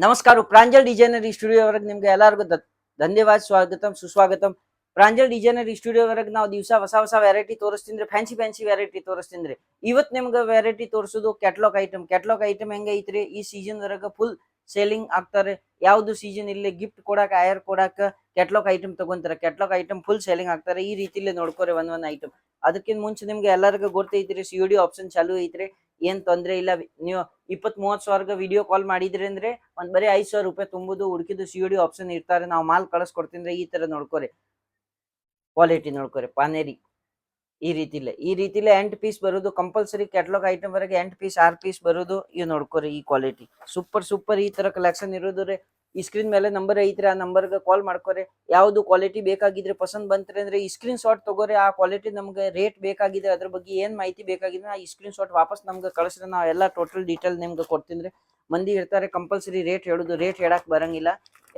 ನಮಸ್ಕಾರ ಪ್ರಾಂಜಲ್ ಡಿಸೈನರ್ ಸ್ಟುಡಿಯೋವರೆಗೆ ನಿಮ್ಗೆ ಎಲ್ಲರಿಗೂ ಧನ್ಯವಾದ ಸ್ವಾಗತಂ ಸುಸ್ವಾಗತಂ. ಪ್ರಾಂಜಲ್ ಡಿಸೈನರ್ ಸ್ಟುಡಿಯೋವರೆಗೆ ನಾವು ದಿವಸ ಹೊಸ ಹೊಸ ವೆರೈಟಿ ತೋರಿಸ್ತೀನಿ, ಫ್ಯಾನ್ಸಿ ವೆರೈಟಿ ತೋರಿಸ್ತೀನಿ. ಇವತ್ತು ನಿಮ್ಗೆ ವೆರೈಟಿ ತೋರಿಸೋದು ಕ್ಯಾಟ್ಲಾಗ್ ಐಟಮ್ ಹೆಂಗೈತ್ರಿ ಈ ಸೀಸನ್ ವರೆಗೆ ಫುಲ್ ಸೇಲಿಂಗ್ ಆಗ್ತಾರೆ. ಯಾವ್ದು ಸೀಸನ್ ಇಲ್ಲಿ ಗಿಫ್ಟ್ ಕೊಡಾಕ ಆಯರ್ ಕೊಡಾಕ ಕ್ಯಾಟ್ಲಾಗ್ ಐಟಮ್ ತಗೊಂತಾರೆ. ಕ್ಯಾಟ್ಲಾಗ್ ಐಟಮ್ ಫುಲ್ ಸೇಲಿಂಗ್ ಆಗ್ತಾರೆ. ಈ ರೀತಿಲಿ ನೋಡ್ಕೋರಿ ಒಂದ್ ಐಟಮ್. ಅದಕ್ಕಿಂತ ಮುಂಚೆ ನಿಮ್ಗೆ ಎಲ್ಲರಿಗೂ ಗೊತ್ತೈತ್ರಿ COD ಆಪ್ಷನ್ ಚಾಲು ಐತ್ರಿ. ಏನ್ ತೊಂದ್ರೆ ಇಲ್ಲ. ನೀವು 20-30 ಸಾವಿರ ವಿಡಿಯೋ ಕಾಲ್ ಮಾಡಿದ್ರಿ ಅಂದ್ರೆ ಒಂದ್ ಬರೀ 5,000 ರೂಪಾಯಿ ತುಂಬುದು, ಹುಡುಕಿದ್ದು COD ಆಪ್ಷನ್ ಇರ್ತಾರೆ. ನಾವು ಮಾಲ್ ಕಳಿಸ್ಕೊಡ್ತೀನಿ. ಈ ತರ ನೋಡ್ಕೋರಿ, ಕ್ವಾಲಿಟಿ ನೋಡ್ಕೋರಿ. ಪಾನೇರಿ ಈ ರೀತಿಲೆ 8 ಪೀಸ್ ಬರೋದು ಕಂಪಲ್ಸರಿ. ಕ್ಯಾಟ್ಲಾಗ್ ಐಟಮ್ ವರೆಗೆ 8 ಪೀಸ್ 6 ಪೀಸ್ ಬರೋದು. ಇವ್ ನೋಡ್ಕೋರಿ ಈ ಕ್ವಾಲಿಟಿ ಸೂಪರ್ ಈ ತರ ಕಲೆಕ್ಷನ್ ಇರೋದ್ರಿ. ಈ ಸ್ಕ್ರೀನ್ ಮೇಲೆ ನಂಬರ್ ಐತ್ರಿ, ಆ ನಂಬರ್ಗೆ ಕಾಲ್ ಮಾಡ್ಕೋರಿ. ಯಾವ್ದು ಕ್ವಾಲಿಟಿ ಬೇಕಾಗಿದ್ರೆ ಪಸಂದ್ ಬಂತ್ರಿ ಅಂದ್ರೆ ಈ ಸ್ಕ್ರೀನ್ ಶಾಟ್ ತಗೋರಿ. ಆ ಕ್ವಾಲಿಟಿ ನಮ್ಗೆ ರೇಟ್ ಬೇಕಾಗಿದ್ರೆ ಅದ್ರ ಬಗ್ಗೆ ಏನ್ ಮಾಹಿತಿ ಬೇಕಾಗಿದ್ರೆ ಆ ಸ್ಕ್ರೀನ್ ಶಾಟ್ ವಾಪಸ್ ನಮ್ಗೆ ಕಳಿಸ್ರಿ. ನಾವು ಎಲ್ಲ ಟೋಟಲ್ ಡೀಟೇಲ್ ನಿಮ್ಗೆ ಕೊಡ್ತೀನಿ. ಮಂದಿ ಇರ್ತಾರೆ ಕಂಪಲ್ಸರಿ ರೇಟ್ ಹೇಳುದು, ರೇಟ್ ಹೇಳಕ್ ಬರಂಗಿಲ್ಲ.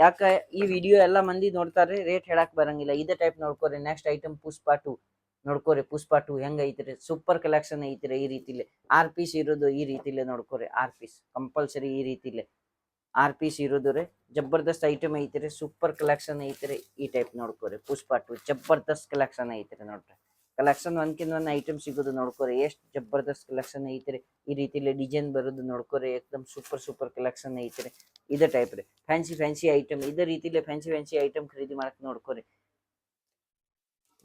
ಯಾಕ ಈ ವಿಡಿಯೋ ಎಲ್ಲ ಮಂದಿ ನೋಡ್ತಾರೆ, ರೇಟ್ ಹೇಳಕ್ ಬರಂಗಿಲ್ಲ. ಇದೇ ಟೈಪ್ ನೋಡ್ಕೋರಿ. ನೆಕ್ಸ್ಟ್ ಐಟಮ್ ಪುಷ್ಪ 2 ನೋಡ್ಕೋರಿ. ಪುಷ್ಪ 2 ಹೆಂಗ ಐತ್ರಿ, ಸೂಪರ್ ಕಲೆಕ್ಷನ್ ಐತ್ರಿ. ಈ ರೀತಿಲಿ 6 ಪೀಸ್ ಇರೋದು. ಈ ರೀತಿಲೆ ನೋಡ್ಕೋರಿ. 6 ಪೀಸ್ ಕಂಪಲ್ಸರಿ. ಈ ರೀತಿಲೆ 6 ಪೀಸ್ ಇರೋದು ರೀ. ಜಬರ್ದಸ್ತ್ ಐಟಮ್ ಐತ್ರಿ, ಸೂಪರ್ ಕಲೆಕ್ಷನ್ ಐತ್ರಿ. ಈ ಟೈಪ್ ನೋಡ್ಕೋರಿ. ಪುಷ್ಪ 2 ಜಬರ್ದಸ್ತ್ ಕಲೆಕ್ಷನ್ ಐತ್ರಿ. ನೋಡ್ರಿ ಕಲೆಕ್ಷನ್ ಒಂದ್ಕಿಂತ ಒಂದ್ ಐಟಮ್ ಸಿಗೋದು ನೋಡ್ಕೋರಿ. ಎಷ್ಟು ಜಬರ್ದಸ್ತ್ ಕಲೆಕ್ಷನ್ ಐತ್ರಿ. ಈ ರೀತಿಲಿ ಡಿಸೈನ್ ಬರೋದು ನೋಡ್ಕೋರಿ. ಏಕದಮ್ ಸೂಪರ್ ಕಲೆಕ್ಷನ್ ಐತ್ರಿ. ಇದೇ ಟೈಪ್ ರೀ. ಫ್ಯಾನ್ಸಿ ಐಟಮ್ ಇದೇ ರೀತಿಲಿ ಫ್ಯಾನ್ಸಿ ಐಟಮ್ ಖರೀದಿ ಮಾಡಕ್ ನೋಡ್ಕೋರಿ.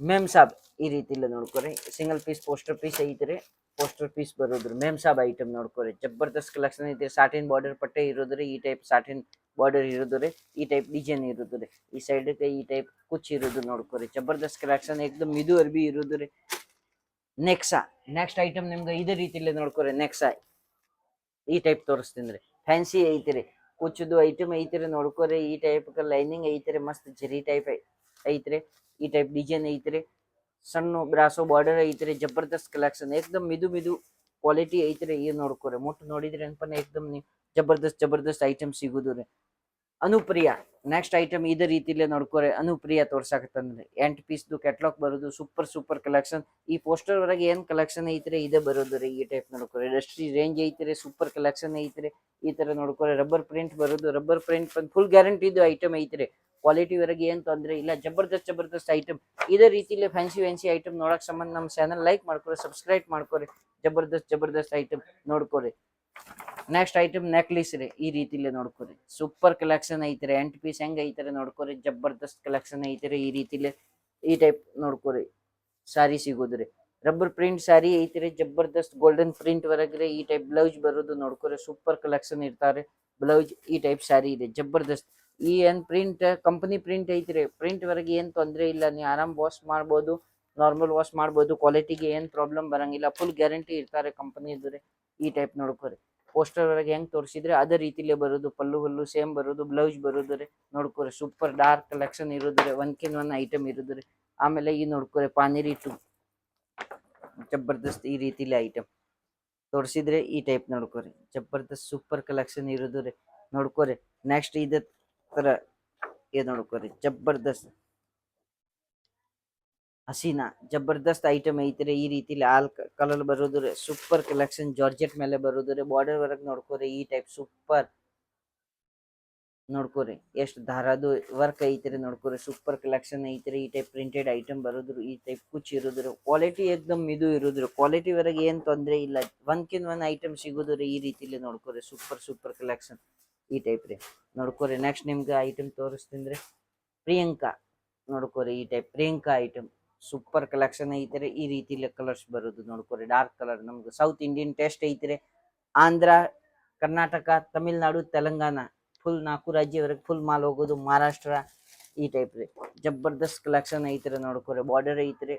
ಮೇಮ್ ಸಾಬ್ ಈ ರೀತಿಲ್ಲ ನೋಡ್ಕೋರಿ. ಸಿಂಗಲ್ ಪೀಸ್ ಪೋಸ್ಟರ್ ಪೀಸ್ ಐತ್ರಿ. ಪೋಸ್ಟರ್ ಪೀಸ್ ಬರೋದ್ರಿ. ಮೇಮ್ ಸಾಬ್ ಐಟಮ್ ನೋಡ್ಕೋರಿ. ಜಬರ್ದಸ್ತ್ ಕಲೆಕ್ಷನ್ ಐತ್ರಿ. ಸಾಟಿನ್ ಬಾರ್ಡರ್ ಪಟ್ಟೆ ಇರೋದ್ರಿ. ಈ ಟೈಪ್ ಸಾಟಿನ್ ಬಾರ್ಡರ್ ಇರೋದ್ರಿ. ಈ ಟೈಪ್ ಡಿಸೈನ್ ಇರೋದ್ರಿ. ಈ ಸೈಡ್ ಈ ಟೈಪ್ ಕುಚ್ ಇರೋದು ನೋಡ್ಕೋರಿ. ಜಬರ್ದಸ್ತ್ ಕಲೆಕ್ಷನ್ ಏಕದಮ್ ಇದು ಅರ್ಬಿ ಇರೋದ್ರಿ. ನೆಕ್ಸ್ಟ್ ಐಟಮ್ ನಿಮ್ಗೆ ಇದೇ ರೀತಿಲಿ ನೋಡ್ಕೋರಿ. ಈ ಟೈಪ್ ತೋರಿಸ್ತೀನಿ. ಫ್ಯಾನ್ಸಿ ಐತ್ರಿ. ಕುಚ್ಚದು ಐಟಮ್ ಐತ್ರಿ ನೋಡ್ಕೋರಿ. ಈ ಟೈಪ್ ಲೈನಿಂಗ್ ಐತ್ರಿ. ಮಸ್ತ್ ಜರಿ ಟೈಪ್ ಐತ್ರಿ. ಈ ಟೈಪ್ ಡಿಸೈನ್ ಐತ್ರಿ. ಸಣ್ಣ ಬ್ರಾಸೋ ಬಾರ್ಡರ್ ಐತ್ರಿ. ಜಬರ್ದಸ್ತ್ ಕಲೆಕ್ಷನ್ ಏಕದಮ್ ಮಿದು ಕ್ವಾಲಿಟಿ ಐತ್ರಿ. ಏನ್ ನೋಡ್ಕೋರಿ. ಮುಟ್ಟು ನೋಡಿದ್ರಿ ಅನ್ಪನೆ ಏಕದಮ್ ನೀವು ಜಬರ್ದಸ್ತ್ ಐಟಮ್ ಸಿಗುದು ರೀ. ಅನುಪ್ರಿಯಾ ನೆಕ್ಸ್ಟ್ ಐಟಮ್ ಇದೇ ರೀತಿಲೇ ನೋಡ್ಕೋರಿ. ಅನುಪ್ರಿಯಾ ತೋರ್ಸಾಕತ್ತಂದ್ರಿ. 8 ಪೀಸ್ದು ಕ್ಯಾಟ್ಲಾಗ್ ಬರೋದು. Super collection. ಈ ಪೋಸ್ಟರ್ ವರೆಗೆ ಏನ್ ಕಲೆಕ್ಷನ್ ಐತ್ರಿ ಇದೇ ಬರೋದು ರೀ. ಈ ಟೈಪ್ ನೋಡ್ಕೋರಿ. ಇಂಡಸ್ಟ್ರಿ ರೇಂಜ್ ಐತ್ರಿ. ಸೂಪರ್ ಕಲೆಕ್ಷನ್ ಐತ್ರಿ. ಈ ತರ ನೋಡ್ಕೋರಿ. ರಬ್ಬರ್ ಪ್ರಿಂಟ್ ಬರೋದು. ರಬ್ಬರ್ ಪ್ರಿಂಟ್ ಫುಲ್ ಗ್ಯಾರಂಟಿ ಇದು ಐಟಮ್ ಐತ್ರಿ. ಕ್ವಾಲಿಟಿ ವರೆಗೆ ಏನ್ ತೊಂದ್ರೆ ಇಲ್ಲ. ಜಬರ್ದಸ್ತ್ ಐಟಮ್. ಇದೇ ರೀತಿಲಿ ಫ್ಯಾನ್ಸಿ ಐಟಮ್ ನೋಡಕ್ ಸಂಬಂಧ ನಮ್ಮ ಚಾನಲ್ ಲೈಕ್ ಮಾಡ್ಕೋರಿ, ಸಬ್ಸ್ಕ್ರೈಬ್ ಮಾಡ್ಕೋರಿ. ಜಬರ್ದಸ್ತ್ ಐಟಮ್ ನೋಡ್ಕೋರಿ. ನೆಕ್ಸ್ಟ್ ಐಟಮ್ ನೆಕ್ಲೇಸ್ ರೀ. ಈ ರೀತಿಲಿ ನೋಡ್ಕೋರಿ. ಸೂಪರ್ ಕಲೆಕ್ಷನ್ ಐತ್ರಿ. 8 ಪೀಸ್ ಹೆಂಗ್ ಐತ್ರಿ ನೋಡ್ಕೋರಿ. ಜಬರ್ದಸ್ತ್ ಕಲೆಕ್ಷನ್ ಐತ್ರಿ. ಈ ರೀತಿಲಿ ಈ ಟೈಪ್ ನೋಡ್ಕೋರಿ. ಸಾರಿ ಸಿಗೋದ್ರಿ. ರಬ್ಬರ್ ಪ್ರಿಂಟ್ ಸಾರಿ ಐತ್ರಿ. ಜಬರ್ದಸ್ತ್ ಗೋಲ್ಡನ್ ಪ್ರಿಂಟ್ ವರೆಗ್ರಿ. ಈ ಟೈಪ್ ಬ್ಲೌಸ್ ಬರೋದು ನೋಡ್ಕೋರಿ. ಸೂಪರ್ ಕಲೆಕ್ಷನ್ ಇರ್ತಾರೆ. ಬ್ಲೌಸ್ ಈ ಟೈಪ್ ಸಾರಿ ಇದೆ. ಜಬರ್ದಸ್ತ್. ಈ ಏನ್ ಪ್ರಿಂಟ್ ಕಂಪನಿ ಪ್ರಿಂಟ್ ಐತ್ರಿ. ಪ್ರಿಂಟ್ ವರೆಗೆ ಏನ್ ತೊಂದ್ರೆ ಇಲ್ಲ. ನೀವು ಆರಾಮ್ ವಾಶ್ ಮಾಡ್ಬೋದು, ನಾರ್ಮಲ್ ವಾಶ್ ಮಾಡ್ಬೋದು. ಕ್ವಾಲಿಟಿಗೆ ಏನ್ ಪ್ರಾಬ್ಲಮ್ ಬರಂಗಿಲ್ಲ. ಫುಲ್ ಗ್ಯಾರಂಟಿ ಇರ್ತಾರೆ ಕಂಪನಿ ಇದ್ರೆ. ಈ ಟೈಪ್ ನೋಡ್ಕೋರಿ. ಪೋಸ್ಟರ್ ವರೆಗೆ ಹೆಂಗ್ ತೋರಿಸಿದ್ರೆ ಅದೇ ರೀತಿಲೇ ಬರೋದು. ಪಲ್ಲು ಸೇಮ್ ಬರೋದು. ಬ್ಲೌಸ್ ಬರೋದ್ರಿ ನೋಡ್ಕೋರಿ. ಸೂಪರ್ ಡಾರ್ಕ್ ಕಲೆಕ್ಷನ್ ಇರೋದ್ರಿ. ಒಂದ್ಕಿಂತ ಒಂದ್ ಐಟಮ್ ಇರೋದ್ರಿ. ಆಮೇಲೆ ಈ ನೋಡ್ಕೋರಿ. ಪಾನೇರಿ 2 ಜಬರ್ದಸ್ತ್ ಈ ರೀತಿಲಿ ಐಟಮ್ ತೋರಿಸಿದ್ರೆ ಈ ಟೈಪ್ ನೋಡ್ಕೋರಿ. ಜಬರ್ದಸ್ತ್ ಸೂಪರ್ ಕಲೆಕ್ಷನ್ ಇರೋದ್ರಿ ನೋಡ್ಕೋರಿ. ನೆಕ್ಸ್ಟ್ ಇದೇ ತರ ನೋಡ್ಕೋರಿ. ಜಬರ್ದಸ್ತ್ ಹಸೀನಾ ಜಬರ್ದಸ್ತ್ ಐಟಮ್ ಐತ್ರಿ. ಈ ರೀತಿಲಿ ಆಲ್ ಕಲರ್ ಬರೋದ್ರಿ. ಸೂಪರ್ ಕಲೆಕ್ಷನ್ ಜಾರ್ಜೆಟ್ ಮೇಲೆ ಬರೋದ್ರಿ. Border work ನೋಡ್ಕೋರಿ. ಈ ಟೈಪ್ ಸೂಪರ್ ನೋಡ್ಕೋರಿ. ಎಷ್ಟು ದಾರದು ವರ್ಕ್ ಐತ್ರಿ ನೋಡ್ಕೋರಿ. ಸೂಪರ್ ಕಲೆಕ್ಷನ್ ಐತ್ರಿ. ಈ ಟೈಪ್ ಪ್ರಿಂಟೆಡ್ ಐಟಮ್ ಬರೋದ್ರು. ಈ ಟೈಪ್ ಕುಚ್ ಇರೋದ್ರು. ಕ್ವಾಲಿಟಿ ಏಕದಮ್ ಇದು ಇರೋದ್ರು. ಕ್ವಾಲಿಟಿ ವರೆಗೆ ಏನ್ ತೊಂದ್ರೆ ಇಲ್ಲ. ಒಂದ್ಕಿಂತ ಒಂದ್ ಐಟಮ್ ಸಿಗೋದ್ರಿ. ಈ ರೀತಿಲಿ ನೋಡ್ಕೋರಿ. ಸೂಪರ್ ಕಲೆಕ್ಷನ್ ಈ ಟೈಪ್ ರೀ ನೋಡ್ಕೋರಿ. ನೆಕ್ಸ್ಟ್ ನಿಮ್ಗೆ ಐಟಮ್ ತೋರಿಸ್ತೀನಿ. ಪ್ರಿಯಾಂಕಾ ನೋಡ್ಕೋರಿ. ಈ type Priyanka item super collection ಐತ್ರಿ. ಈ ರೀತಿಲಿ ಕಲರ್ಸ್ ಬರೋದು ನೋಡ್ಕೋರಿ. ಡಾರ್ಕ್ ಕಲರ್ ನಮ್ಗೆ ಸೌತ್ ಇಂಡಿಯನ್ ಟೇಸ್ಟ್ ಐತ್ರಿ. Andhra, Karnataka, Tamil Nadu, Telangana full 4 ರಾಜ್ಯವರೆಗೆ full mall ಹೋಗೋದು. ಮಹಾರಾಷ್ಟ್ರ ಈ ಟೈಪ್ ರೀ. ಜಬರ್ದಸ್ತ್ ಕಲೆಕ್ಷನ್ ಐತ್ರಿ ನೋಡ್ಕೋರಿ. ಬಾರ್ಡರ್ ಐತ್ರಿ.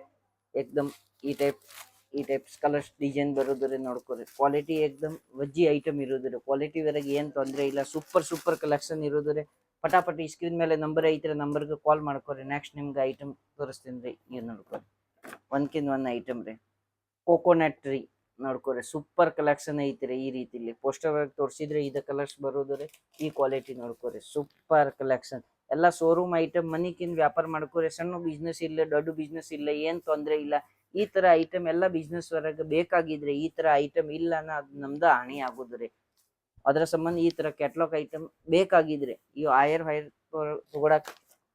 ಏಕದಮ್ ಈ ಟೈಪ್ ಕಲರ್ಸ್ ಡಿಸೈನ್ ಬರೋದ್ರಿ ನೋಡ್ಕೋರಿ. ಕ್ವಾಲಿಟಿ ಏಕದಮ್ ವಜ್ಜಿ ಐಟಮ್ ಇರೋದ್ರಿ. ಕ್ವಾಲಿಟಿ ವರೆಗೆ ಏನ್ ತೊಂದ್ರೆ ಇಲ್ಲ. ಸೂಪರ್ ಕಲೆಕ್ಷನ್ ಇರೋದ್ರಿ. ಪಟಾಪಟಿ ಸ್ಕ್ರೀನ್ ಮೇಲೆ ನಂಬರ್ ಐತ್ರಿ. ನಂಬರ್ಗೆ ಕಾಲ್ ಮಾಡ್ಕೋರಿ. ನೆಕ್ಸ್ಟ್ ನಿಮ್ಗೆ ಐಟಮ್ ತೋರಿಸ್ತೀನಿ ರೀ. ನೀವು ನೋಡ್ಕೋರಿ. ಒಂದ್ಕಿಂತ ಒಂದ್ ಐಟಮ್ ರೀ. ಕೋಕೋನಟ್ ಟ್ರೀ ನೋಡ್ಕೋರಿ. ಸೂಪರ್ ಕಲೆಕ್ಷನ್ ಐತ್ರಿ. ಈ ರೀತಿಲಿ ಪೋಸ್ಟರ್ ವರ್ಕ್ ತೋರಿಸಿದ್ರೆ ಇದ ಕಲರ್ಸ್ ಬರೋದ್ರಿ. ಈ ಕ್ವಾಲಿಟಿ ನೋಡ್ಕೋರಿ. Super collection. ಎಲ್ಲ ಶೋರೂಮ್ ಐಟಮ್. ಮನಿಕಿನ್ ವ್ಯಾಪಾರ ಮಾಡ್ಕೋರಿ. ಸಣ್ಣ ಬಿಸ್ನೆಸ್ ಇಲ್ಲ, ದೊಡ್ಡ ಬಿಸ್ನೆಸ್ ಇಲ್ಲ, ಏನ್ ತೊಂದ್ರೆ ಇಲ್ಲ. ಈ ತರ ಐಟಮ್ ಎಲ್ಲ ಬಿಸ್ನೆಸ್ ವರೆಗೆ ಬೇಕಾಗಿದ್ರೆ ಈ ತರ ಐಟಮ್ ಇಲ್ಲ ಅದು ನಮ್ದು ಹಾನಿ ಆಗುದ್ರಿ. ಅದರ ಸಂಬಂಧ ಈ ತರ ಕ್ಯಾಟ್ಲಾಗ್ ಐಟಮ್ ಬೇಕಾಗಿದ್ರೆ ಈ ಆಯರ್ ಫೈರ್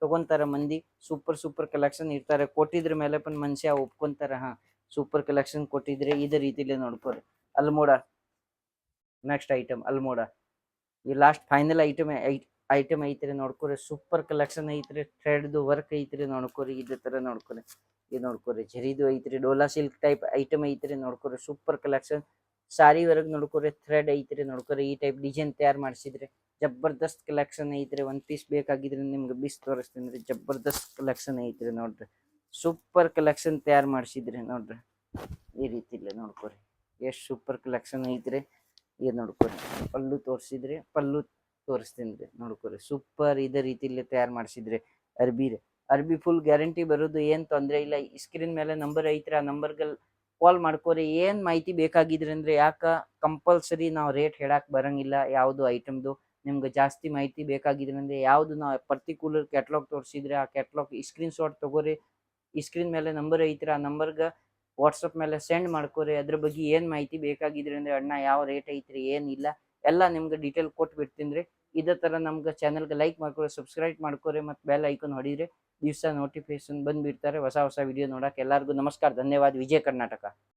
ತಗೊಂತಾರ ಮಂದಿ. ಸೂಪರ್ ಕಲೆಕ್ಷನ್ ಇರ್ತಾರೆ, ಕೊಟ್ಟಿದ್ರ ಮೇಲೆ ಪನ್ ಮನುಷ್ಯ ಒಪ್ಕೊಂತಾರ, ಹಾ ಸೂಪರ್ ಕಲೆಕ್ಷನ್ ಕೊಟ್ಟಿದ್ರೆ ಇದೇ ರೀತಿಲೇ ನೋಡ್ಕೋರಿ. ಅಲ್ಮೋಡ ನೆಕ್ಸ್ಟ್ ಐಟಮ್ ಅಲ್ಮೋಡ, ಈ ಲಾಸ್ಟ್ ಫೈನಲ್ ಐಟಮ್ ಐತ್ರಿ ನೋಡ್ಕೋರಿ. ಸೂಪರ್ ಕಲೆಕ್ಷನ್ ಐತ್ರಿ, ಥ್ರೆಡ್ದು ವರ್ಕ್ ಐತ್ರಿ ನೋಡ್ಕೋರಿ. ಇದೇ ತರ ನೋಡ್ಕೋರಿ, ಇದು ನೋಡ್ಕೋರಿ ಜರಿದು ಐತ್ರಿ, ಡೋಲಾ ಸಿಲ್ಕ್ ಟೈಪ್ ಐಟಮ್ ಐತ್ರಿ ನೋಡ್ಕೋರಿ. ಸೂಪರ್ ಕಲೆಕ್ಷನ್ ಸಾರಿ ವರ್ಕ್ ನೋಡ್ಕೋರಿ, ಥ್ರೆಡ್ ಐತ್ರಿ ನೋಡ್ಕೋರಿ. ಈ ಟೈಪ್ ಡಿಸೈನ್ ತಯಾರು ಮಾಡಿಸಿದ್ರೆ ಜಬರ್ದಸ್ತ್ ಕಲೆಕ್ಷನ್ ಐತ್ರಿ. ಒಂದ್ ಪೀಸ್ ಬೇಕಾಗಿದ್ರೆ ನಿಮ್ಗೆ ಬಿಸ್ ತೋರಿಸ್ತೀನಿ, ಜಬರ್ದಸ್ತ್ ಕಲೆಕ್ಷನ್ ಐತ್ರಿ ನೋಡ್ರಿ. ಸೂಪರ್ ಕಲೆಕ್ಷನ್ ತಯಾರು ಮಾಡಿಸಿದ್ರಿ ನೋಡ್ರಿ. ಈ ರೀತಿ ಇಲ್ಲ ನೋಡ್ಕೋರಿ, ಎಷ್ಟು ಸೂಪರ್ ಕಲೆಕ್ಷನ್ ಐತ್ರಿ. ಇದು ನೋಡ್ಕೋರಿ, ಪಲ್ಲು ತೋರಿಸಿದ್ರಿ, ಪಲ್ಲು ತೋರಿಸ್ತೀನಿ ನೋಡ್ಕೋರಿ. ಸೂಪರ್ ಇದೇ ರೀತಿಲಿ ತಯಾರು ಮಾಡಿಸಿದ್ರಿ ಅರ್ಬಿ ಫುಲ್ ಗ್ಯಾರಂಟಿ ಬರೋದು, ಏನ್ ತೊಂದ್ರೆ ಇಲ್ಲ. ಸ್ಕ್ರೀನ್ ಮೇಲೆ ನಂಬರ್ ಐತ್ರಿ, ಆ ನಂಬರ್ಗೆ ಕಾಲ್ ಮಾಡ್ಕೋರಿ. ಏನ್ ಮಾಹಿತಿ ಬೇಕಾಗಿದ್ರಿ ಅಂದ್ರೆ, ಯಾಕ ಕಂಪಲ್ಸರಿ ನಾವು ರೇಟ್ ಹೇಳಕ್ ಬರಂಗಿಲ್ಲ ಯಾವ್ದು ಐಟಮ್ದು. ನಿಮ್ಗೆ ಜಾಸ್ತಿ ಮಾಹಿತಿ ಬೇಕಾಗಿದ್ರೆ ಅಂದ್ರೆ ಯಾವ್ದು ನಾವು ಪರ್ಟಿಕ್ಯುಲರ್ ಕ್ಯಾಟ್ಲಾಗ್ ತೋರಿಸಿದ್ರೆ ಆ ಕ್ಯಾಟ್ಲಾಗ್ ಸ್ಕ್ರೀನ್ ಶಾಟ್ ತಗೋರಿ. ಸ್ಕ್ರೀನ್ ಮೇಲೆ ನಂಬರ್ ಐತ್ರಿ, ಆ ನಂಬರ್ಗೆ ವಾಟ್ಸಪ್ ಮೇಲೆ ಸೆಂಡ್ ಮಾಡ್ಕೋರಿ. ಅದ್ರ ಬಗ್ಗೆ ಏನ್ ಮಾಹಿತಿ ಬೇಕಾಗಿದ್ರಿ ಅಂದ್ರೆ, ಅಣ್ಣ ಯಾವ ರೇಟ್ ಐತ್ರಿ ಏನಿಲ್ಲ ಎಲ್ಲ ನಿಮ್ಗೆ ಡೀಟೇಲ್ ಕೊಟ್ಟು ಬಿಡ್ತೀನಿ. ಇದೇ ತರ ನಮ್ಗೆ ಚಾನಲ್ಗೆ ಲೈಕ್ ಮಾಡ್ಕೊರಿ, ಸಬ್ಸ್ಕ್ರೈಬ್ ಮಾಡ್ಕೋರಿ, ಮತ್ತು ಬೆಲ್ ಐಕನ್ ಹೊಡಿದ್ರೆ ದಿವಸ ನೋಟಿಫಿಕೇಶನ್ ಬಂದ್ಬಿಡ್ತಾರೆ ಹೊಸ ವಿಡಿಯೋ ನೋಡಕ್ಕೆ. ಎಲ್ಲರಿಗೂ ನಮಸ್ಕಾರ, ಧನ್ಯವಾದ. ವಿಜಯ ಕರ್ನಾಟಕ.